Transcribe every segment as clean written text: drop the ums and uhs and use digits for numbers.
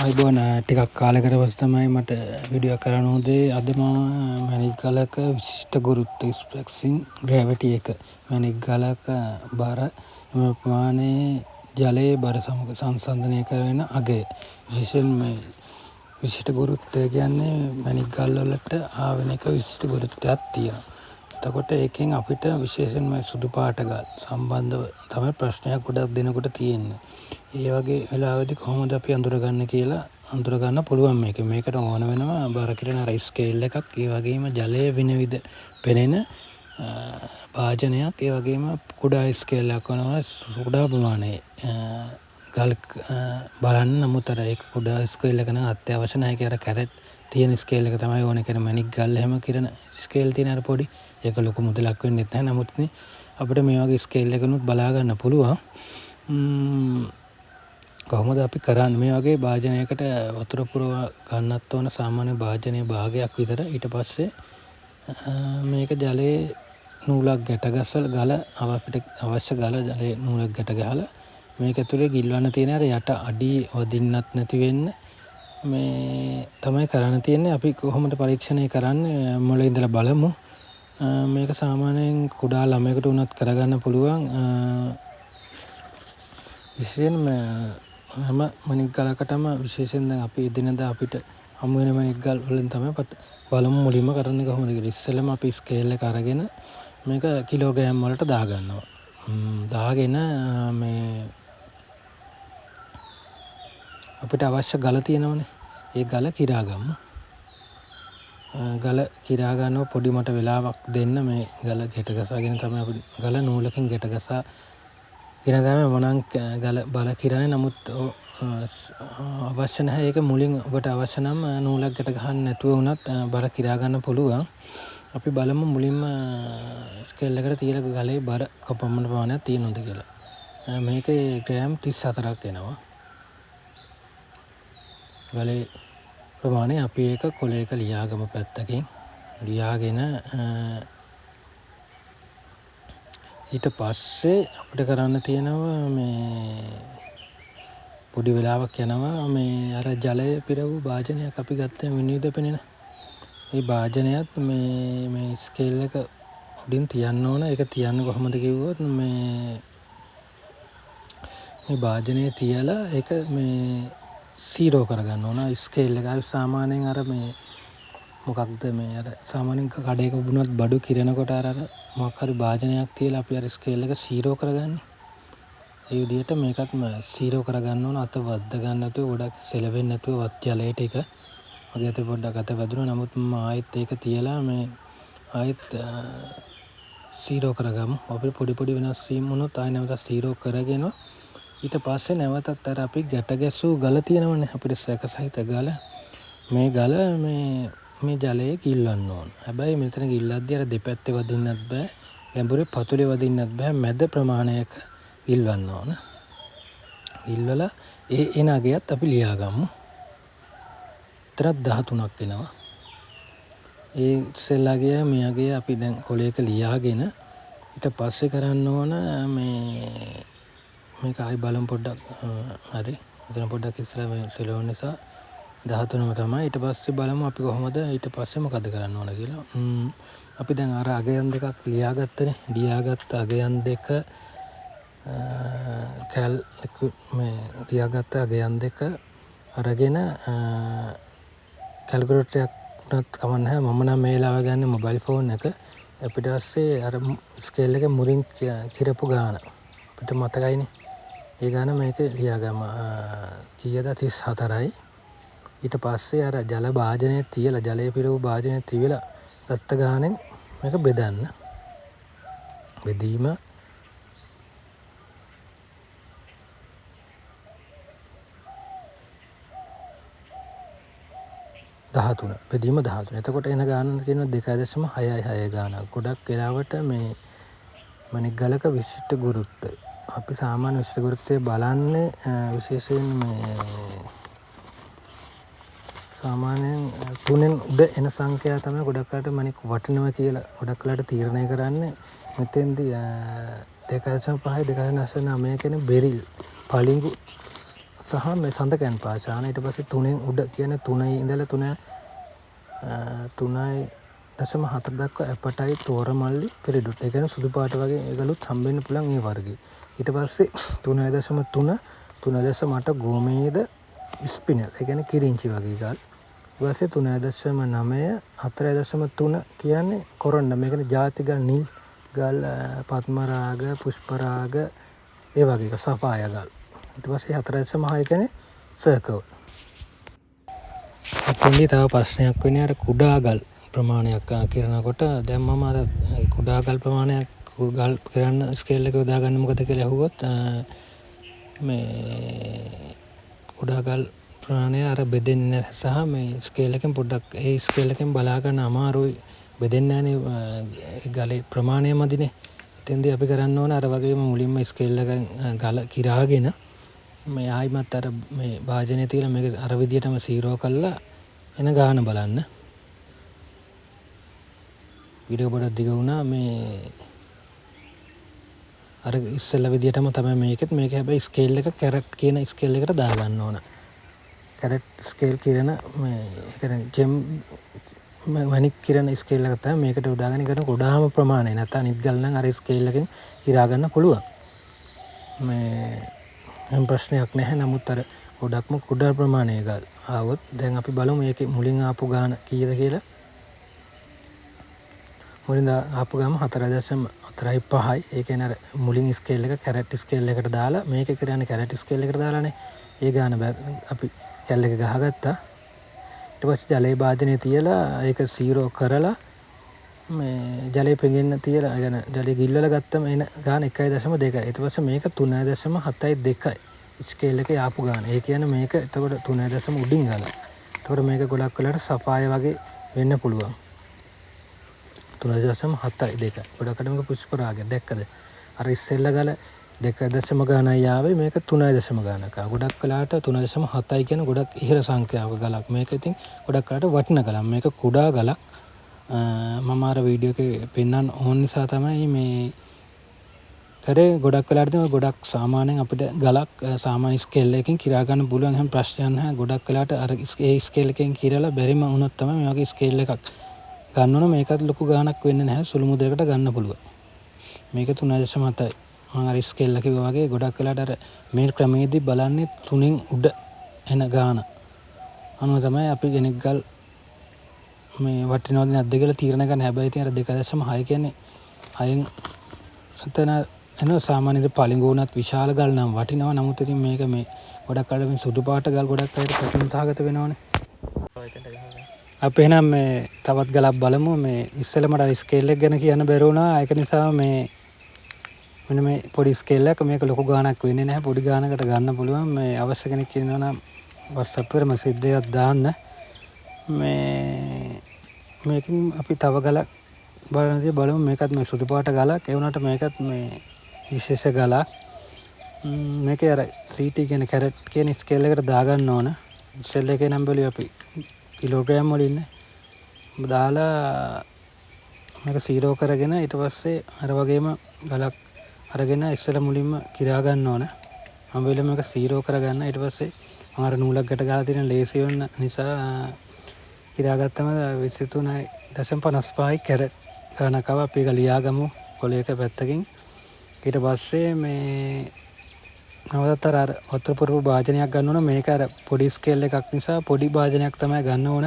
අයිබෝන ටිකක් කාලෙකට පස්සේ තමයි මට වීඩියෝ කරන්න උදේ අද මම මැණික් ගලක විශිෂ්ට ගුරුත්ව ස්පෙක්සින් ග්‍රැවිටි එක මැණික් ගලක බර එම ප්‍රමාණයේ ජලයේ බර සමග සංසන්දනය කරන අගය විශේෂයෙන් මේ විශිෂ්ට ගුරුත්වය කියන්නේ මැණික් ගල් වලට ආවෙනික විශිෂ්ට ගුරුත්වයක් තියෙනවා. එතකොට ඒකෙන් අපිට විශේෂයෙන්ම සුදු පාට ගල් සම්බන්ධව තමයි ප්‍රශ්නයක් ගොඩක් දෙනකොට තියෙන්නේ. ඒ වගේ වෙලාවෙදි කොහොමද අපි අඳුරගන්නේ කියලා අඳුරගන්න පුළුවන් මේක. මේකට ඕන වෙනවා බර කිරණ අර ස්කේල් එකක්, ඒ වගේම ජලයේ විනිවිද පෙනෙන භාජනයක්, ඒ වගේම කුඩා ස්කේල් එකක් වෙනවා කුඩා ප්‍රමාණයේ ගල් බලන්න. නමුත් අර ඒක කුඩා ස්කේල් එක නම් අත්‍යවශ්‍ය නැහැ. ඒක අර කැරට් තියෙන ස්කේල් එක තමයි ඕනේ කරන මැණික් ගල් එහෙම කිරණ ස්කේල් තියෙන අර පොඩි. ඒක ලොකු මුදලක් වෙන්නේ නැහැ. නමුත් අපිට මේ වගේ ස්කේල් එකනුත් බලා ගන්න පුළුවන්. කොහොමද අපි කරන්නේ මේ වගේ භාජනයකට වතුර පුරව ගන්නත් ඕන සාමාන්‍ය භාජනයේ භාගයක් විතර. ඊට පස්සේ මේක ජලයේ නූලක් ගැට ගසලා ගල අපිට අවශ්‍ය ගල ජලයේ නූලක් ගැට ගහලා මේක ඇතුලේ ගිල්වන්න තියෙන අර යට අඩි වදින්නත් නැති වෙන්න මේ තමයි කරන්න තියෙන්නේ. අපි කොහොමද පරීක්ෂණය කරන්නේ මොළේ ඉඳලා බලමු. මේක සාමාන්‍යයෙන් කුඩා ළමයකට උනත් කරගන්න පුළුවන්. විශේෂයෙන්ම හැම මැණික් ගලකටම විශේෂයෙන් දැන් අපි එදිනදා අපිට හමු වෙන මැණික් ගල් වලින් තමයි බලමු මුලින්ම කරන්නේ කොහොමද කියලා. ඉස්සෙල්ලම අපි ස්කේල් එක අරගෙන මේක කිලෝග්‍රෑම් වලට දාගන්නවා. දාගෙන මේ අපිට අවශ්‍ය ගල තියෙනවනේ. ඒ ගල කිරා ගමු. ගල කිරා ගන්නව පොඩි මට වෙලාවක් දෙන්න. මේ ගල ගැට ගසාගෙන තමයි අපි ගල නූලකින් ගැට ගසා ගෙන තමයි මොනං ගල බල කිරන්නේ. නමුත් අවශ්‍ය නැහැ ඒක මුලින් ඔබට අවශ්‍ය නම් නූලක් ගැට ගහන්න නැතුව වුණත් බර කිරා ගන්න පුළුවන්. අපි බලමු මුලින්ම ස්කේල් එකට තියලා ගලේ බර කොපමණ ප්‍රමාණයක් තියෙනවද කියලා. මේකේ ග්‍රෑම් 34ක් එනවා. ගලේ ප්‍රමාණය අපි ඒක කොලයක ලියාගමු පැත්තකින්. ලියාගෙන ඊට පස්සේ අපිට කරන්න තියෙනවා මේ පොඩි වෙලාවක් යනවා මේ අර ජලය පිර වූ භාජනයක් අපි ගත්තා විනිවිද පෙනෙන. මේ භාජනයත් මේ ස්කේල් එක උඩින් තියන්න ඕන. ඒක තියන්න කොහොමද කිව්වොත් මේ භාජනය තියලා ඒක මේ සීරෝ කරගන්න ඕන. ස්කේල් එක සාමාන්‍යයෙන් අර මේ මොකක්ද මේ අර සාමාන්‍යයෙන් කඩේක වුණත් බඩු කිරනකොට අර මොකක් හරි භාජනයක් තියලා අපි අර ස්කේල් එක සීරෝ කරගන්නේ. ඒ විදිහට මේකත් සීරෝ කරගන්න ඕන. අත වද්ද ගන්න නැතුව ගොඩක් සෙලවෙන්නේ නැතුව වත් ජලයේ ටික වගේ අත පොඩ්ඩක් අත වැදුනා. නමුත් මම ආයෙත් ඒක තියලා මේ ආයෙත් සීරෝ කරගමු. අපිට පොඩි පොඩි වෙනස් වීම් වුණොත් ආයෙ නැවත සීරෝ කරගෙන ඊට පස්සේ නැවතත් අර අපි ගැට ගැසූ ගල තියෙනවනේ අපිට සැක සහිත ගල. මේ ගල මේ ජලයේ කිල්ලන්න ඕන. හැබැයි මෙතන කිල්ලද්දී අර දෙපැත්තේ වදින්නත් බෑ. ගැඹුරේ පතුලේ වදින්නත් බෑ. මැද ප්‍රමාණයක කිල්වන්න ඕන. කිල්වලා එන අගයත් අපි ලියා ගමු. තරත් 13ක් එනවා. ඒ ඉස්සෙල්ලාගේ මේ අගය අපි දැන් කොලයක ලියාගෙන ඊට පස්සේ කරන්න ඕන මේක ආයි බලමු පොඩ්ඩක්. හරි. මෙතන පොඩ්ඩක් ඉස්සලා මේ සෙලවන නිසා 13ම තමයි. ඊට පස්සේ බලමු අපි කොහොමද ඊට පස්සේ මොකද කරන්න ඕන කියලා. අපි දැන් අර අගයන් දෙකක් ලියාගත්තනේ. ලියාගත්ත අගයන් දෙක මේ ලියාගත්ත අගයන් දෙක අරගෙන කැල්කියුලේටරයක් උනත් කමක් නැහැ. මම නම් මේ වෙලාව ගන්න මොබයිල් ෆෝන් එක. ඊට පස්සේ අර ස්කේල් එකේ මුලින් කිරපු ගාන අපිට මතකයිනේ. ඒ ගාන මේක ලියාගම කීයද 34යි. ඊට පස්සේ අර ජල භාජනයේ තියලා ජලයේ පිර වූ භාජනයේ තියලා ගත්ත ගානෙන් මේක බෙදන්න. බෙදීම 13. බෙදීම 13. එතකොට එන ගාන කියනවා 2.66 ගානක්. ගොඩක් වෙලාවට මේ මැණික් ගලක විශිෂ්ට ගුරුත්වය. අපි සාමාන්‍ය විශිෂ්ට ගුරුත්වය බලන්නේ විශේෂයෙන් මේ සාමාන්‍යයෙන් 3න් උඩ එන සංඛ්‍යාව තමයි ගොඩක් අයට මැණික් වටිනවා කියලා ගොඩක් වෙලාට තීරණය කරන්නේ. මෙතෙන්දී 2.5 2.9 කියන බෙරිල් පලිඟු සහ මේ සඳකයන් පාචාන ඊට පස්සේ 3න් උඩ කියන්නේ 3 ඉඳලා 3.4 දක්වා ඇපටයි තෝරමල්ලි පෙරිඩොට්. ඒ කියන්නේ සුදු පාට වගේ ඒගලුත් හම්බෙන්න පුළුවන් ඒ වර්ගේ. ඊට පස්සේ 3.3 3.8 ගෝමේද ස්පිනල්. ඒ කියන්නේ කිරිංචි වගේ ගල්. ඊට පස්සේ 3.9 4.3 කියන්නේ කොරොන්ඩා. මේ කියන්නේ ජාති ගල් නිල් ගල් පద్මරාග පුෂ්පරාග ඒ වගේ එක සෆාය ගල්. ඊට පස්සේ 4.6 කියන්නේ සර්කල්. අපෙන්දී තව ප්‍රශ්නයක් වෙන්නේ අර කුඩා ගල් ප්‍රමාණයක් කිරනකොට දැන් මම අර කුඩා ගල් ප්‍රමාණයක් ගල් කිරන්න ස්කේල් එක යොදා ගන්න මොකද කියලා අහුවොත් මේ කුඩා ගල් ප්‍රමාණය අර බෙදෙන්නේ සහ මේ ස්කේල් එකෙන් පොඩ්ඩක් ඒ ස්කේල් එකෙන් බලා ගන්න අමාරුයි බෙදෙන්නේ නැහනේ ගලේ ප්‍රමාණය මදිනේ. එතෙන්දී අපි කරන්න ඕන අර වගේම මුලින්ම ස්කේල් එක ගල කිරාගෙන මේ ආයිමත් අර මේ වාජනේ තියලා මේක අර විදියටම සීරෝ කරලා එන ගාන බලන්න. වීඩියෝ පොඩක් දිග වුණා මේ අර ඉස්සෙල්ලා විදියටම තමයි මේකෙත් මේක හැබැයි ස්කේල් එක කැරට් කියන ස්කේල් එකට දාගන්න ඕන. කැරට් ස්කේල් කිරන මේ ඒ කියන්නේ ජෙම් මණික් කිරන ස්කේල් එක තමයි මේකට උදාගෙන කරන ගොඩාම ප්‍රමාණය. නැත්නම් අනිත් ගල් නම් අර ස්කේල් එකෙන් කිරා ගන්න පුළුවන්. මේ ප්‍රශ්නයක් නැහැ. නමුත් අර ගොඩක්ම කුඩා ප්‍රමාණයේ ගල් ආවොත් දැන් අපි බලමු මේකේ මුලින් ආපු ගාන කීයද කියලා. මුලින් ආපු ගාම 4.45යි. ඒ කියන්නේ අර මුලින් ස්කේල් එක කැරට් ස්කේල් එකට දාලා මේක කරන්නේ කැරට් ස්කේල් එකට දාලානේ. ඒ ගාන අපි කැල් එක ගහගත්තා. ඊට පස්සේ ජලයේ භාජනය තියලා ඒක සීරෝ කරලා මේ ජලයේ පෙඟෙන්න තියලා يعني ජලයේ ගිල්වලා ගත්තම එන ගාන 1.2යි. ඊට පස්සේ මේක 3.72යි. ස්කේල් එකේ ආපු ගාන. ඒ කියන්නේ මේක එතකොට 3.0 උඩින් ගාලා. එතකොට මේක ගොඩක් වෙලාවට සෆාය වගේ වෙන්න පුළුවන්. 3.72. ගොඩකට මේක පුෂ්පරාගය දැක්කද? අර ඉස්සෙල්ලා ගාල 2.0 ගානයි ආවේ මේක 3.0 ගානක. ගොඩක් වෙලාවට 3.7යි කියන ගොඩක් ඉහළ සංඛ්‍යාවක ගලක්. මේක ඉතින් ගොඩක් වෙලාවට වටින ගලක්. මේක කුඩා ගලක්. මම අර වීඩියෝ එකේ පෙන්වන්න ඕන නිසා තමයි මේ කරේ. ගොඩක් වෙලාවට ගොඩක් සාමාන්‍යයෙන් අපිට ගලක් සාමාන්‍ය ස්කේල් එකකින් කිරා ගන්න පුළුවන් හැම ප්‍රශ්නයක් නැහැ. ගොඩක් වෙලාවට අර ඒ ස්කේල් එකෙන් කිරලා බැරිම වුණොත් තමයි මේ වගේ ස්කේල් එකක් ගන්න ඕන. මේකත් ලොකු ගාණක් වෙන්නේ නැහැ. සුළු මුදලකට ගන්න පුළුවන්. මේක 3.7යි. මම අර ස්කේල් එක කිව්වා වගේ ගොඩක් වෙලාවට අර මේ ක්‍රමයේදී බලන්නේ 3න් උඩ එන ගාන. අනුව තමයි අපි කෙනෙක් ගල් මේ වටිනවද නැද්ද කියලා තීරණය ගන්න. හැබැයි ඉතින් අර 2.6 කියන්නේ 6න් එතන එන සාමාන්‍යයෙන් පලිඟුණත් විශාල ගල් නම් වටිනවා. නමුත් ඉතින් මේක මේ ගොඩක් අය මේ සුදු පාට ගල් ගොඩක් අයට ප්‍රතිම සහගත වෙනවනේ. අපි එහෙනම් මේ තවත් ගලක් බලමු. මේ ඉස්සෙල්ලම අර ස්කේල් එක ගැන කියන්න බැරි වුණා. ඒක නිසා මේ මෙන්න මේ පොඩි ස්කේල් එක මේක ලොකු ගාණක් වෙන්නේ නැහැ. පොඩි ගාණකට ගන්න පුළුවන්. මේ අවශ්‍ය කෙනෙක් ඉන්නවා නම් WhatsApp එකට මෙසේජ් එකක් දාන්න. මේකෙන් අපි තව ගලක් බලමු. මේකත් මේ සුදු පාට ගලක්. ඒ වුණාට මේකත් මේ විශේෂ ගලක්. මේකේ අර CT කියන කැරට් කියන ස්කේල් එකට දාගන්න ඕන. ස්කේල් එකේ නම් බලුවේ අපි කිලෝග්‍රෑම් වලින් දාලා මේක සීරෝ කරගෙන ඊට පස්සේ අර වගේම ගලක් අරගෙන ඉස්සෙල්ලා මුලින්ම කිරා ගන්න ඕන. හැමවෙලෙම මේක සීරෝ කරගන්න. ඊට පස්සේ අර නූලක් ගැට ගහලා තියෙන ලේසි වෙන නිසා කිරාගත්තම 23.55යි කැරට් ගණකව අපි ඒක ලියාගමු කොලයක පැත්තකින්. ඊට පස්සේ මේ නවතත් අර වතුර පුරපු භාජනයක් ගන්න ඕන. මේක අර පොඩි ස්කේල් එකක් නිසා පොඩි භාජනයක් තමයි ගන්න ඕන.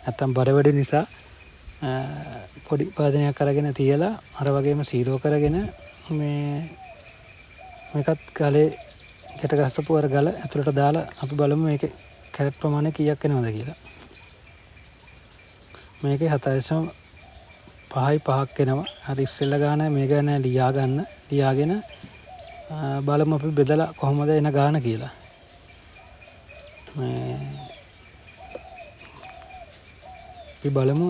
නැත්තම් බර වැඩි නිසා පොඩි භාජනයක් අරගෙන තියලා අර වගේම සීරෝ කරගෙන මේකත් ගලේ ගැට ගස්සපු අර ගල ඇතුළට දාලා අපි බලමු මේකේ කැරට් ප්‍රමාණය කීයක් එනවද කියලා. මේකේ 7.5ක් එනවා. හරි ඉස්සෙල්ලා ගාන මේ ගාන ලියා ගන්න. ලියාගෙන බලමු අපි බෙදලා කොහොමද එන ගාන කියලා. අපි බලමු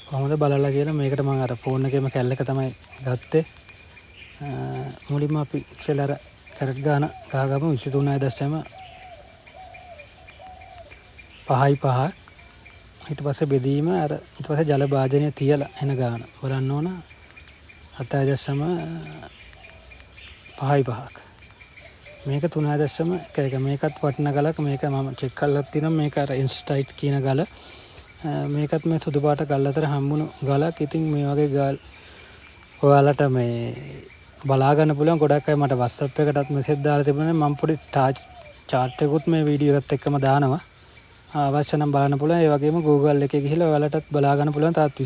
කොහොමද බලලා කියලා. මේකට මම අර ෆෝන් එකේම කැල් එක තමයි ගත්තේ. මුලින්ම අපි ඉස්සෙල්ලා අර කැරට් ගාන ගහගමු 23.5යි 5. ඊට පස්සේ බෙදීම අර ඊට පස්සේ ජල භාජනය තියලා එන ගාන බලන්න ඕන 7.5ක්. මේක 3.1 මේකත් වටින ගලක්. මේක මම චෙක් කරලා තිනවා. මේක අර ඉන්ස්ටයිට් කියන ගල. මේකත් මේ සුදු පාට ගල් අතර හම්බුණු ගලක්. ඉතින් මේ වගේ ගල් ඔයාලට මේ බලා ගන්න පුළුවන්. ගොඩක් අය මට WhatsApp එකටත් මෙසේජ් දාලා තිබුණේ. මම පොඩි chart එකකුත් මේ වීඩියෝ එකත් එක්කම දානවා. අවශ්‍ය නම් බලන්න පුළුවන්. ඒ වගේම Google එකේ ගිහිල්ලා ඔයාලටත් බලා ගන්න පුළුවන්. තාත්